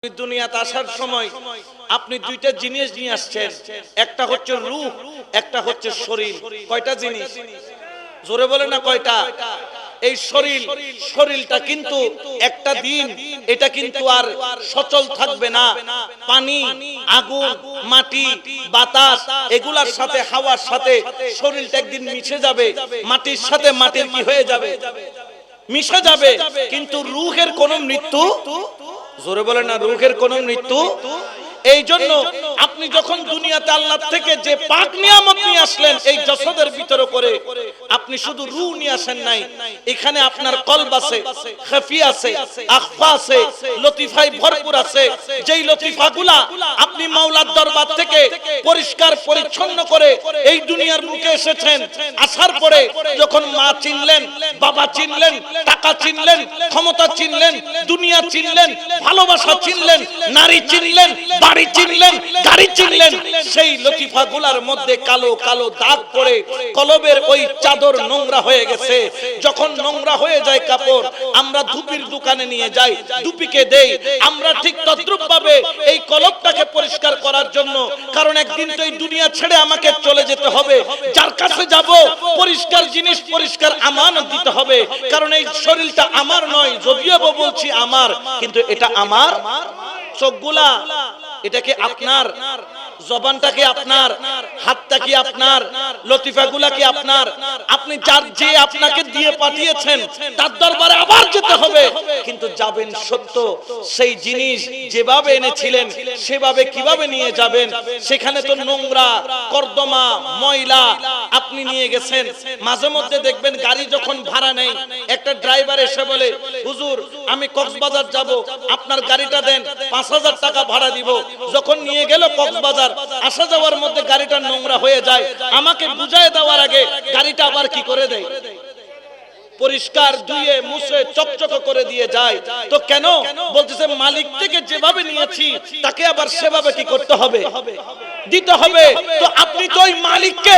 দুনিয়াতে আসার সময় আপনি দুইটা জিনিস নিয়ে আসছেন, একটা হচ্ছে রূহ, একটা হচ্ছে শরীর। কয়টা জিনিস? জোরে বলে না কয়টা? এই শরীরটা কিন্তু একটা দিন এটা কিন্তু আর সচল থাকবে না। পানি, আগুন, মাটি, বাতাস এগুলার সাথে, হাওয়ার সাথে শরীরটা একদিন মিশে যাবে। মাটির সাথে মাটির কি হয়ে যাবে? মিশে যাবে। কিন্তু রূহের কোনো মৃত্যু, জোরে বলে না, রূহের কোনো মৃত্যু। এই জন্য আপনি যখন দুনিয়াতে আল্লাহ থেকে যে পাক নিয়ামত নিয়ে আসলেন এই জসদের ভিতরে করে, আপনি শুধু রূহ নিয়ে আসেন নাই, এখানে আপনার কলব আছে, খাফি আছে, আখফা আছে, লতিফায় ভরপুর আছে। যেই লতিফাগুলা আপনি মাওলার দরবার থেকে পরিষ্কার পরিচ্ছন্ন করে এই দুনিয়ার বুকে এসেছেন। আসার পরে যখন মা চিনলেন, বাবা চিনলেন, টাকা চিনলেন, ক্ষমতা চিনলেন, দুনিয়া চিনলেন, ভালোবাসা চিনলেন, নারী চিনলেন, বাড়ি চিনলেন, গাড়ি চিনলেন, সেই লতিফাগুলার মধ্যে কালো কালো দাগ পড়ে কলবের ওই চাদর নোংরা হয়ে গেছে। যখন নোংরা হয়ে যায় কাপড়, আমরা ধুপির দোকানে নিয়ে যাই, ধুপিকে দেই। আমরা ঠিক তদ্রূপ ভাবে এই কলবটাকে পরিষ্কার করার জন্য, কারণ একদিন তো এই দুনিয়া ছেড়ে আমাকে চলে যেতে হবে। যার কাছে যাব পরিষ্কার জিনিস, পরিষ্কার আমানত দিতে হবে। কারণ এই শরীরটা আমার নয়, যদিও বলছি আমার, কিন্তু এটা আমার। চোখগুলা এটা কি আপনার? জবানটা কি আপনার? হাতটা কি আপনার? লতিফাগুলা কি আপনার? আপনি যার যে আপনাকে দিয়ে পাঠিয়েছেন তার দরবারে আবার যেতে হবে। কিন্তু যাবেন সত্য, সেই জিনিস যেভাবে এনেছিলেন সেভাবে কিভাবে নিয়ে যাবেন? সেখানে তো নোংরা, কর্দমা, ময়লা আপনি নিয়ে গেছেন। মাঝে মধ্যে দেখবেন গাড়ি যখন ভাড়া নেই, একটা ড্রাইভার এসে বলে, হুজুর আমি কক্সবাজার যাব, আপনার গাড়িটা দেন, 5000 টাকা ভাড়া দিব। যখন নিয়ে গেল কক্সবাজার, আসা যাওয়ার মধ্যে গাড়িটা নোংরা হয়ে যায়। আমাকে বুঝায় দেওয়ার আগে গাড়িটা আবার কি করে দেয়? পরিষ্কার ধুয়ে মুছে চকচক করে দিয়ে যায়। তো কেন? বলতেছে মালিক থেকে যেভাবে নিয়েছি তাকে আবার সেভাবে কি করতে হবে? দিতে হবে। তো আপনি তো ওই মালিককে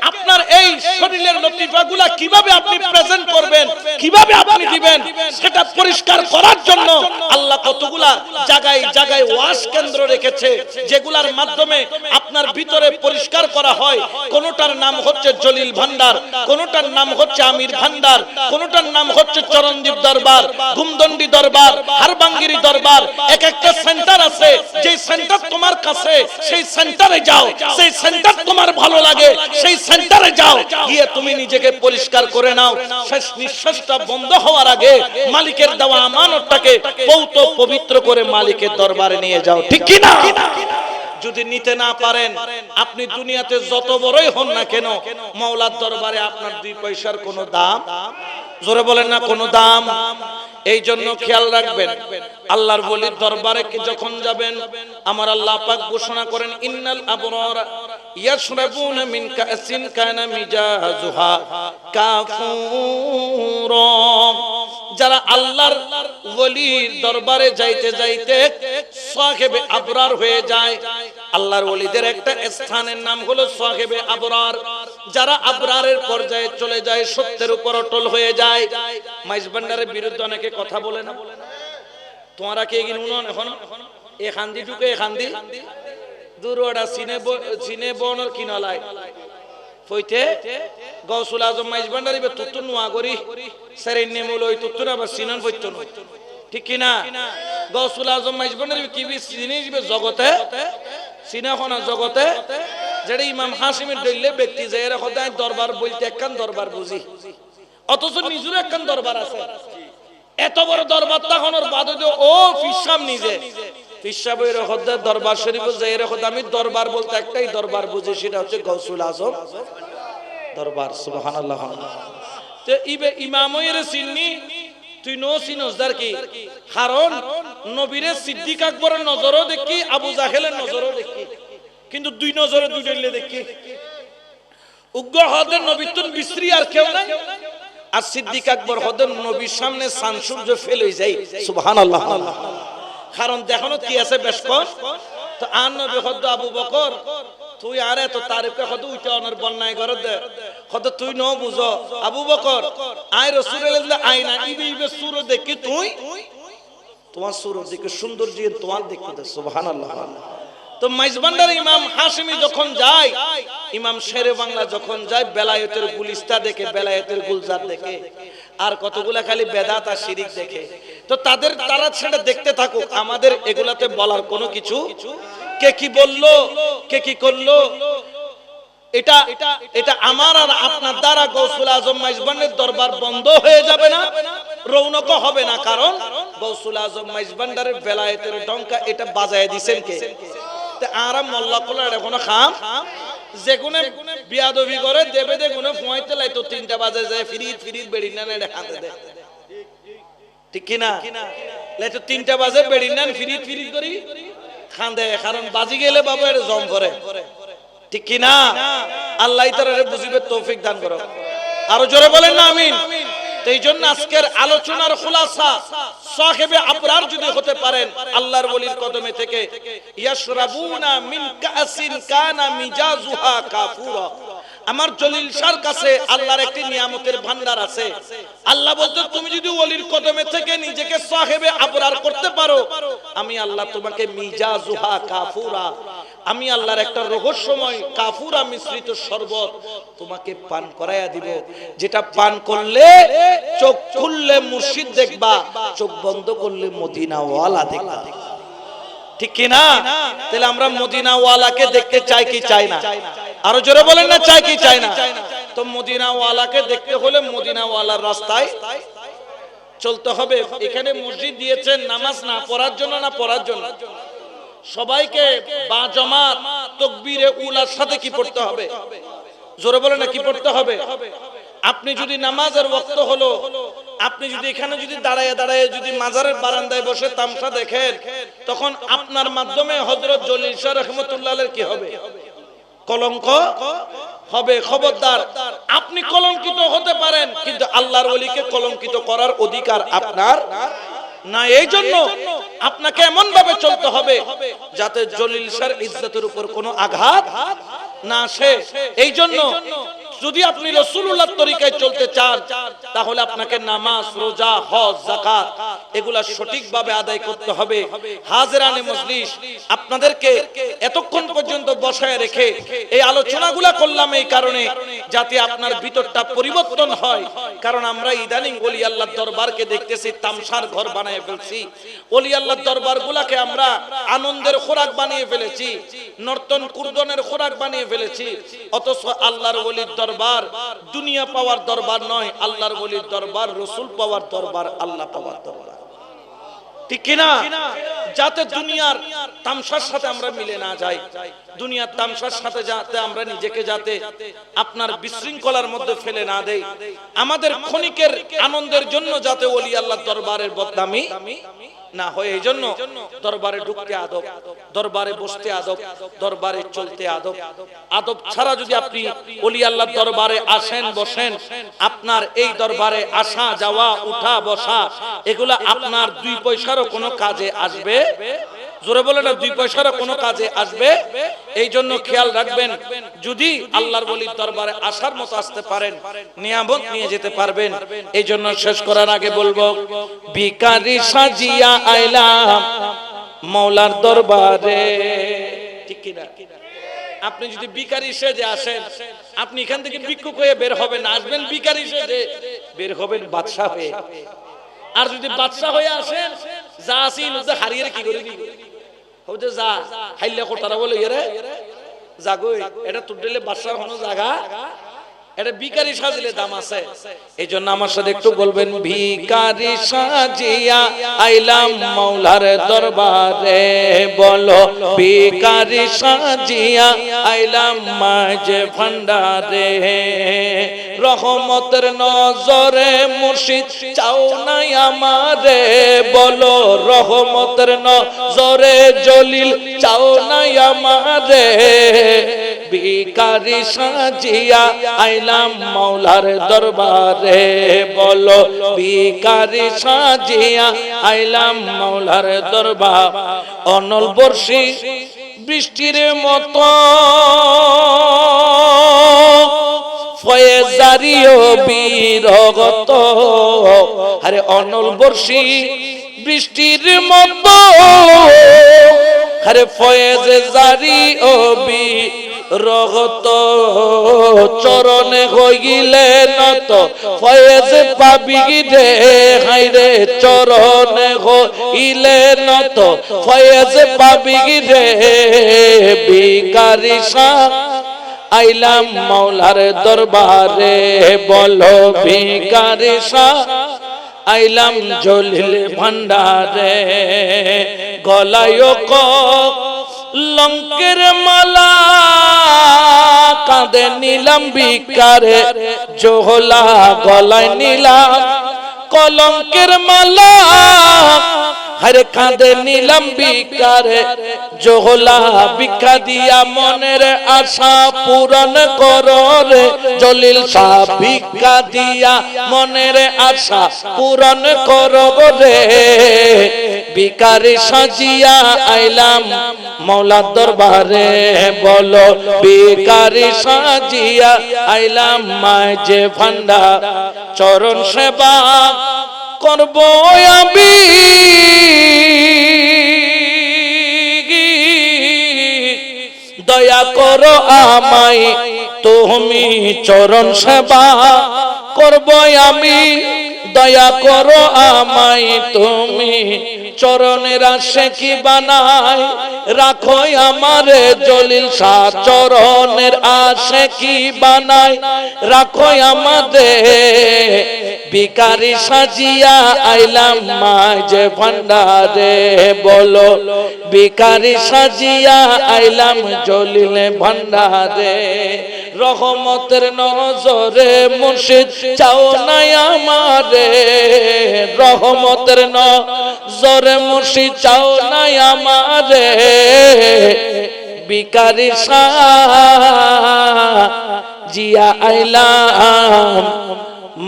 আপনার এই শরীরের লতিফাগুলা কিভাবে আপনি প্রেজেন্ট করবেন, কিভাবে আপনি দিবেন, সেটা পরিষ্কার করার জন্য আল্লাহ কতগুলা জায়গায় জায়গায় ওয়াশ কেন্দ্র রেখেছে, যেগুলার মাধ্যমে আপনার ভিতরে পরিষ্কার করা হয়। কোনটার নাম হচ্ছে জলিল ভান্ডার, কোনটার নাম হচ্ছে আমির ভান্ডার, কোনটার নাম হচ্ছে চরণদ্বীপ দরবার, ঘুমদন্ডি দরবার, হারবাঙ্গিরি দরবার। এক একটা সেন্টার আছে, যে সেন্টার তোমার কাছে, সেই সেন্টারে যাও। সেই সেন্টার তোমার ভালো লাগে, সেই সেন্টারে যাও, গিয়ে তুমি নিজেকে পরিষ্কার করে নাও। শেষ নিঃশ্বাসটা বন্ধ হওয়ার আগে মালিকের দেওয়া আমানতটাকে পৌত পবিত্র করে মালিকের দরবারে নিয়ে যাও। ঠিক কি না? যদি নিতে না পারেন, আপনি দুনিয়াতে যত বড়ই হন না কেন, মাওলার দরবারে আপনার 2 পয়সার কোনো দাম, জোরে বলেন না, কোনো দাম। এই জন্য খেয়াল রাখবেন, আল্লাহর ওলির দরবারে যখন যাবেন, আমার আল্লাহ পাক ঘোষণা করেন, ইন্নাল আবরারা ইয়াশরাবুনা মিন কাসিন কানা মিজাজুহা কাফুরা। যারা আল্লাহর ওলির দরবারে যাইতে যাইতে সাহেবে আবরার হয়ে যায়। আল্লাহর ওলিদের একটা স্থানের নাম হলো সাহেবে আবরার। যারা আবরারের পর্যায়ে চলে যায়, সত্যের উপর অটল হয়ে যায়। মাইজ ভান্ডারের বিরুদ্ধে অনেকে কথা বলে না, তোমরা কি এগিয়ে নুন এখন এ খান্দি ঢুকে এ খান্দি দূরওয়াড়া সিনে বনর কিনালায় হইতে গৌসুল আজম মাইজ ভান্ডারি বে তুত্তু নোয়া করি সেরে নেমুল ওই তুত্তু না বা সিনান হইতো না। ঠিক কি না? গৌসুল আজম মাইজ ভান্ডারি কি বি জিনিস বে জগতে সিনাখনা জগতে, যেটা ইমাম হাসিমের দলিলে ব্যক্তি যে এর খোদায় দরবার বলতে একখান দরবার বুঝি, অথচ নিজের একখান দরবার আছে। এত বড় দরবার তখনর বাদে ও ফিসাব নিজে ফিসাবের খোদার দরবার শরীফ যে এর খোদা আমি দরবার বলতে একটাই দরবার বুঝি, সেটা হচ্ছে গৌসুল আজম দরবার। সুবহানাল্লাহ। তো ইবে ইমামের সিন্নি তুই নো সিনজদার কি? কারণ নবীরে সিদ্দিক আকবরের নজরও দেখি, আবু জাহেলের নজরও দেখি, কিন্তু 2 নজরে দুইলে দেখি। উগ্র হদের নবীতুন বিশ্রী আর কেউ নাই, আর সিদ্দিক আকবর হদের নবীর সামনে সানসূর্য ফেল হয়ে যায়। সুবহানাল্লাহ। কারণ দেখানো কি আছে বেশ কম। তো আর নবী হদ আবু বকর তুই আরে তো তারিফে হদ উইটা অনর বন্যায় করে দে হদ তুই ন বুঝো আবু বকর আয় রাসূলুল্লাহ আয়না ইবে ইবে সুর দেখি তুই তোমার সুরত দিকে সৌন্দর্য তোমার দেখতে সুবহানাল্লাহ। তো মাইজবান্ডার ইমাম হাশিমি যখন যায়, ইমাম শেরে বাংলা যখন যায়, বেলায়েতের গুলিস্তা দেখে, বেলায়েতের গুলজার দেখে, আর কতগুলা খালি বেদাত আর শিরিক দেখে। তো তারা ছেড়ে দেখতে থাকুক, আমাদের এগুলাতে বলার কোনো কিছু, কে কি বললো, কে কি করলো, এটা এটা আমার আর আপনার দ্বারা গৌসুল আজম মাইজবান্ডারের দরবার বন্ধ হয়ে যাবে না, রৌনক হবে না। কারণ গৌসুল আজম মাইজবান্ডারের বেলায়েতের ডঙ্কা এটা বাজায় দিছেন কে? আরাম মোল্লা কোলার এখনো খাম যে কোন বিয়াদবি করে দেবে, দে কোন ফোঁয়াইতে লাই তো 3টা বাজে যায় ফিরিত বেড়ি না এটা খাতে দে, ঠিক কি না? লাই তো 3টা বাজে বেড়ি না ফিরিত করি খান্দে, কারণ বাজি গেলে বাবা এটা জম করে, ঠিক কি না? আল্লাহ তাআলা বুঝিবে তৌফিক দান করো, আরো জোরে বলেন না আমিন। এই জন্য আজকের আলোচনার খুলাসা, সাহেবে আবরার যদি হতে পারেন আল্লাহর ওলির কদমে থেকে, ইয়াশরাবুনা মিন কাসিন কানা মিজাজুহা কাফুরা। আমার জলিল শাহর কাছে আল্লাহর একটি নিয়ামতের ভান্ডার আছে। আল্লাহ বলতো তুমি যদি ওলির কদমে থেকে নিজেকে সাহেবে আবরার করতে পারো, আমি আল্লাহ তোমাকে মিজাজুহা কাফুরা, আমি আল্লাহর একটা রহস্যময় কাফুরা মিশ্রিত শরবত তোমাকে পান করায়া দিব, যেটা পান করলে চোখ খুললে মুর্শিদ দেখবা, চোখ বন্ধ করলে মদিনা ওয়ালা দেখবা, ঠিক কি না? তাহলে আমরা মদিনা ওয়ালাকে দেখতে চাই কি চাই না? আরো জোরে বলেন না, চাই কি চাই না? তো মদিনা ওয়ালাকে দেখতে হলে মদিনা ওয়ালার রাস্তায় চলতে হবে। এখানে মসজিদ দিয়েছেন নামাজ না পড়ার জন্য, না পড়ার জন্য? সবাইকে বা জামাত তাকবীরে উলার সাথে কি পড়তে হবে? জোরে বলেন না, কি পড়তে হবে? আপনি যদি নামাজের ওয়াক্ত হলো, আপনি যদি এখানে যদি দাঁড়ায় যদি মাজারের বারান্দায় বসে তামসা দেখেন, তখন আপনার মাধ্যমে হযরত জলিল শাহ রাহমাতুল্লাহ আলাইহির কি হবে? কলঙ্ক হবে। খবরদার, আপনি কলঙ্কিত হতে পারেন, কিন্তু আল্লাহর ওলিকে কলঙ্কিত করার অধিকার আপনার না। এই জন্য আপনাকে এমন ভাবে চলতে হবে যাতে জলিল শাহর ইজ্জতের উপর কোনো আঘাত না আসে। এই জন্য যদি আপনি রাসূলুল্লাহর তরিকায় চলতে চান, তাহলে আপনাকে নামাজ, রোজা, হজ, যাকাত এগুলা সঠিকভাবে আদায় করতে হবে। হাজিরানে মজলিস, আপনাদেরকে এতক্ষণ পর্যন্ত বসায় রেখে এই আলোচনাগুলা করলাম এই কারণে, যাতে আপনার ভিতরটা পরিবর্তন হয়। কারণ আমরা ইদানিং ওলি আল্লাহর দরবারকে দেখতেছি তামসার ঘর বানিয়ে ফেলছি, ওলি আল্লাহর দরবারগুলাকে আমরা আনন্দের খোরাক বানিয়ে ফেলেছি, নর্তন কুর্দনের খোরাক বানিয়ে ফেলেছি। অথচ আল্লাহর ওলির দরবার দুনিয়া পাওয়ার দরবার নয়, আল্লাহর ওলির দরবার রাসূল পাওয়ার দরবার, আল্লাহ পাওয়ার দরবার, ঠিক কি না? যাতে দুনিয়ার তামসার সাথে আমরা মিলে না যাই, দুনিয়ার তামসার সাথে যাতে আমরা নিজেকে যাতে আপনার বিশৃঙ্খলার মধ্যে ফেলে না দেই, আমাদের ক্ষণিকের আনন্দের জন্য যাতে ওলি আল্লাহর দরবারের বদনামি না হয়। এই জন্য দরবারে ঢুকতে আদব, দরবারে বসতে আদব, দরবারে চলতে আদব। আদব ছাড়া যদি আপনি ওলি আল্লাহর দরবারে আসেন, বসেন, আপনার এই দরবারে আসা যাওয়া, উঠা বসা এগুলা আপনার 2 পয়সারও কোনো কাজে আসবে। জোরে বলে না, 2 পয়সারও কোনো কাজে আসবে। এই জন্য খেয়াল রাখবেন, যদি আল্লাহর ওলির দরবারে আসার মতো আসতে পারেন, নিয়ামত নিয়ে যেতে পারবেন। এই জন্য শেষ করার আগে বলবো, ভিখারি সাজিয়া আইলাম মাওলার দরবারে, ঠিক কি না? আপনি যদি ভিখারি সেজে আসেন, আপনি এখান থেকে ভিক্ষুক হয়ে বের হবেন, আসবেন ভিখারি সেজে, বের হবেন বাদশা হয়ে। আর যদি বাদশা হয়ে আসেন, যা আসিল হারিয়ে কি করে দিবে, হতে যা হাইলে কোটারা বলে এরে জাগোই, এটা তুললে বাদশার কোনো জায়গা, এটা ভিখারি সাজলে দাম আছে। এই জন্য আমার সাথে একটু বলবেন, ভিখারি সাজিয়া আইলাম মাওলার দরবারে, বলো ভিখারি সাজিয়া আইলাম মাঝে ভান্ডারে, রহমতের নজরে মুর্শিদ চাও নাই আমারে, বলো রহমতের নজরে জলিল চাও নাই আমারে, ভিখারি সাজিয়া আইলাম মাওলার দরবারে, বলো ভিখারি সাজিয়া আইলাম মাওলার দরবার। অনল বর্ষী বৃষ্টির মতো ফয়েজারিও বিরগত, আরে অনল বর্ষী বৃষ্টির মতো আরে ফয়েজ জারি ও বি রগত চরণে হইলে নত ফয়েজ পাবি রে হাইরে চরণে হইলে নত ফয়েজ পাবি রে ভিখারি শাহ আইলাম মাওলার দরবারে বলো ভিখারি শাহ আইলাম জলিল ভান্ডারে গলায় লঙ্কের মালা কাঁধে নিলাম ভিখারে জোহলা গলায় নিলাম কলঙ্কের মালা হরে কাঁধে নিলাম ভিখারে জোহলা ভিক্ষা দিয়া মনের আশা পূরণ করো রে জলিল শাহ ভিক্ষা দিয়া মনের আশা পূরণ করো রে ভিখারি সাজিয়া আইলাম মাওলার দরবারে বলো ভিখারি সাজিয়া আইলাম মাঝে ভান্ডার চরণ সেবা করব আমি দয়া করো আমায় তুমি চরণ সেবা করব আমি দয়া করো আমায় তুমি চরণের আশিকি বানাই রাখো আমারে জলিল শাহ চরণের আশিকি বানাই রাখো আমাদের ভিখারি সাজিয়া আইলাম মাঝে ভান্ডারে বলো ভিখারি সাজিয়া আইলাম জলিল ভান্ডারে রহমতের নজরে মুর্শিদ চাও নাই আমারে রহমতের নজরে মুর্শিদ চাও নাই আমারে ভিখারি সাজিয়া আইলাম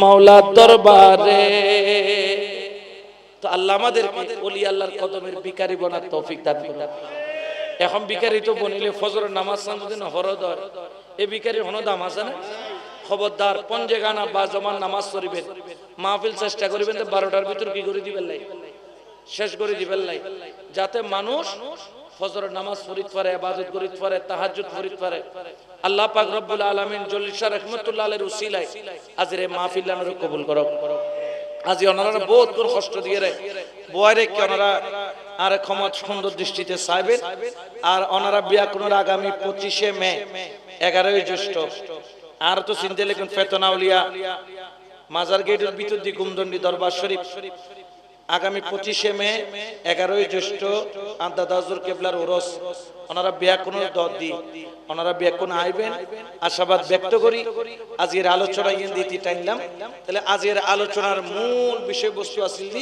মাওলার দরবারে। তো আল্লাহ আমাদেরকে ওলি আল্লাহর কদমের ভিখারি বানার তৌফিক দান করুন। এখন ভিখারি তো বনিলে ফজরের নামাজ সামদিন হরদ হয় এই ভিখারির হন দাম আছে না? খবরদার পঞ্জে গানা বা জমান নামাজ পড়িবেন মাহফিল চেষ্টা করিবেন 12টার ভিতর কি করে দিবেন লাই শেষ করে দিবেন লাই যাতে মানুষ ফজরের নামাজ পড়িত পারে ইবাদত করিত পারে তাহাজ্জুদ পড়িত পারে। আল্লাহ পাক রব্বুল আলামিন জলিল শাহ রাহমাতুল্লাহ আলাইহির উসিলায় আজের এই মাহফিল আনরে কবুল করো। আজি ওনারা বহুত কোন কষ্ট দিয়ে রে বয়রে কি ওনারা আর ক্ষমা সুন্দর দৃষ্টিতে চাইবেন। আর ওনারা বিয়া কোন আগামী 25শে মে 11ই জ্যৈষ্ঠ আর তো চিন্তা লেখেন ফেতনা আউলিয়া মাজার গেটের ভিতর দিয়ে গুমদন্ডি দরবার শরীফ আগামী 25শে মে 11ই জ্যৈষ্ঠ আদাদ হুজুর কেবলার ওরস ওনারা বিয়া কোন দি ওনারা বিয়া কোন আইবেন আশাবাদ ব্যক্ত করি। আজকের আলোচনা ইন দিতে টাইলাম তাহলে আজকের আলোচনার মূল বিষয়বস্তু আছিল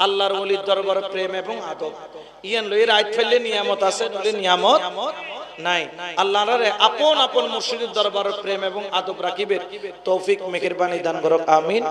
আল্লাহর ওলির দরবার প্রেম এবং আদব ইয়ান লই রাইত ফেললে নিয়ামত আছে নলে নিয়ামত নাই। আল্লাহর আপন আপন মুর্শিদের দরবার প্রেম এবং আদব রাখিবের তৌফিক মেহেরবানি দান করুক আমিন।